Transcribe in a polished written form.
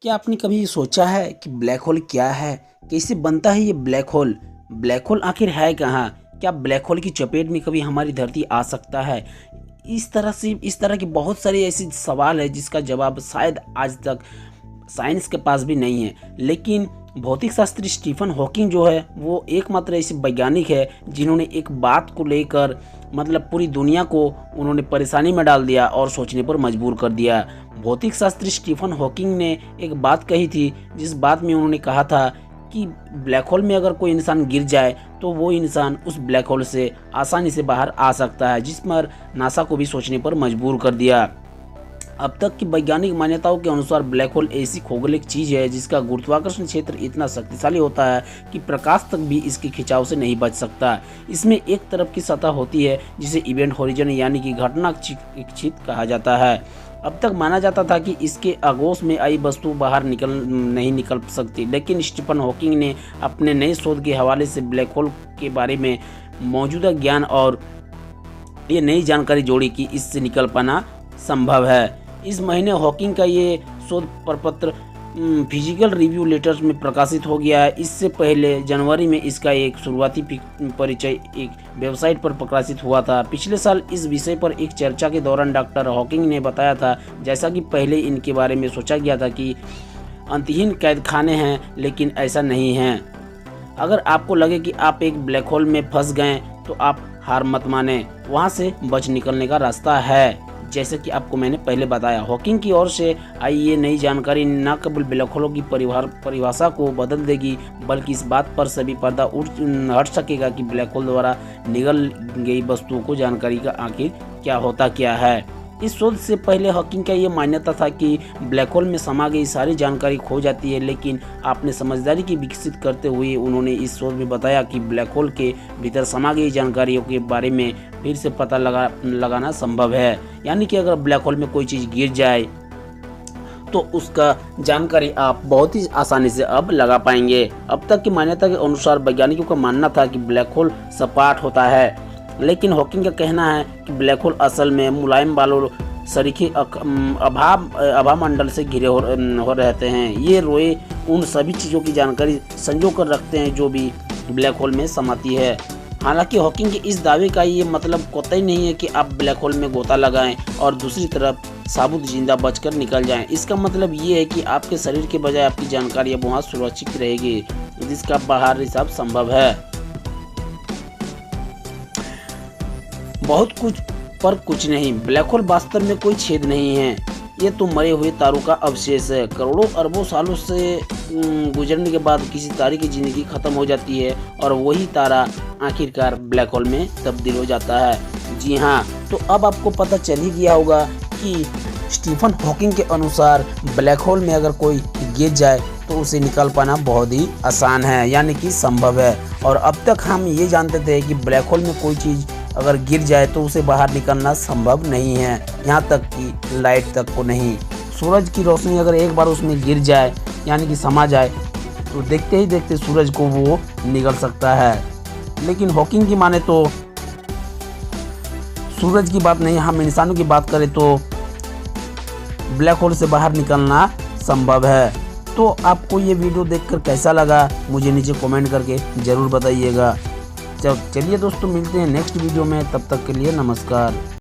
क्या आपने कभी सोचा है कि ब्लैक होल क्या है? कैसे बनता है ये ब्लैक होल? ब्लैक होल आखिर है कहाँ? क्या ब्लैक होल की चपेट में कभी हमारी धरती आ सकता है? इस तरह के बहुत सारे ऐसे सवाल है जिसका जवाब शायद आज तक साइंस के पास भी नहीं है। लेकिन भौतिक शास्त्री स्टीफन हॉकिंग जो है वो एकमात्र ऐसे वैज्ञानिक है जिन्होंने एक बात को लेकर मतलब पूरी दुनिया को उन्होंने परेशानी में डाल दिया और सोचने पर मजबूर कर दिया। भौतिक शास्त्री स्टीफन हॉकिंग ने एक बात कही थी, जिस बात में उन्होंने कहा था कि ब्लैक होल में अगर कोई इंसान गिर जाए तो वो इंसान उस ब्लैक होल से आसानी से बाहर आ सकता है, जिस पर नासा को भी सोचने पर मजबूर कर दिया। अब तक की वैज्ञानिक मान्यताओं के अनुसार ब्लैक होल ऐसी खगोलिक चीज है जिसका गुरुत्वाकर्षण क्षेत्र इतना शक्तिशाली होता है कि प्रकाश तक भी इसके खिंचाव से नहीं बच सकता। इसमें एक तरफ की सतह होती है जिसे इवेंट होरिजन यानी कि घटना क्षित कहा जाता है। अब तक माना जाता था कि इसके आगोश में आई वस्तु बाहर नहीं निकल सकती, लेकिन स्टीफन हॉकिंग ने अपने नए शोध के हवाले से ब्लैक होल के बारे में मौजूदा ज्ञान और ये नई जानकारी जोड़ी कि इससे निकल पाना संभव है। इस महीने हॉकिंग का ये शोध प्रपत्र फिजिकल रिव्यू लेटर्स में प्रकाशित हो गया है। इससे पहले जनवरी में इसका एक शुरुआती परिचय एक वेबसाइट पर प्रकाशित हुआ था। पिछले साल इस विषय पर एक चर्चा के दौरान डॉक्टर हॉकिंग ने बताया था, जैसा कि पहले इनके बारे में सोचा गया था कि अंतहीन कैद खाने हैं, लेकिन ऐसा नहीं है। अगर आपको लगे कि आप एक ब्लैक होल में फंस गए तो आप हार मत माने, वहाँ से बच निकलने का रास्ता है। जैसे कि आपको मैंने पहले बताया, हॉकिंग की ओर से आई ये नई जानकारी न केवल ब्लैक होलों की परिभाषा को बदल देगी, बल्कि इस बात पर सभी पर्दा हट सकेगा कि ब्लैक होल द्वारा निगल गई वस्तुओं को जानकारी का आखिर क्या होता क्या है। इस शोध से पहले हॉकिंग का ये मान्यता था कि ब्लैक होल में समा गई सारी जानकारी खो जाती है, लेकिन आपने समझदारी की विकसित करते हुए उन्होंने इस शोध में बताया कि ब्लैक होल के भीतर समा गई जानकारियों के बारे में फिर से पता लगाना संभव है। यानी कि अगर ब्लैक होल में कोई चीज़ गिर जाए तो उसका जानकारी आप बहुत ही आसानी से अब लगा पाएंगे। अब तक की मान्यता के अनुसार वैज्ञानिकों का मानना था कि ब्लैक होल सपाट होता है, लेकिन हॉकिंग का कहना है कि ब्लैक होल असल में मुलायम बालों सरीखे आभा मंडल से घिरे हो रहते हैं। ये रोए उन सभी चीज़ों की जानकारी संजो कर रखते हैं जो भी ब्लैक होल में समाती है। हालांकि हॉकिंग के इस दावे का ये मतलब कतई नहीं है कि आप ब्लैक होल में गोता लगाएं और दूसरी तरफ साबुत जिंदा बचकर निकल जाएं। इसका मतलब ये है कि आपके शरीर के बजाय आपकी जानकारी अब वहाँ सुरक्षित रहेगी, जिसका बाहर हिसाब संभव है। बहुत कुछ पर कुछ नहीं, ब्लैक होल वास्तव में कोई छेद नहीं है, ये तो मरे हुए तारों का अवशेष है। करोड़ों अरबों सालों से गुजरने के बाद किसी तारे की जिंदगी खत्म हो जाती है और वही तारा आखिरकार ब्लैक होल में तब्दील हो जाता है। जी हाँ, तो अब आपको पता चल ही गया होगा कि स्टीफन हॉकिंग के अनुसार ब्लैक होल में अगर कोई गिर जाए तो उसे निकाल पाना बहुत ही आसान है, यानी कि संभव है। और अब तक हम ये जानते थे कि ब्लैक होल में कोई चीज़ अगर गिर जाए तो उसे बाहर निकलना संभव नहीं है, यहाँ तक कि लाइट तक को नहीं। सूरज की रोशनी अगर एक बार उसमें गिर जाए यानी कि समा जाए तो देखते ही देखते सूरज को वो निगल सकता है। लेकिन हॉकिंग की माने तो सूरज की बात नहीं, हम इंसानों की बात करें तो ब्लैक होल से बाहर निकलना संभव है। तो आपको ये वीडियो देखकर कैसा लगा मुझे नीचे कमेंट करके ज़रूर बताइएगा। चलिए दोस्तों, मिलते हैं नेक्स्ट वीडियो में, तब तक के लिए नमस्कार।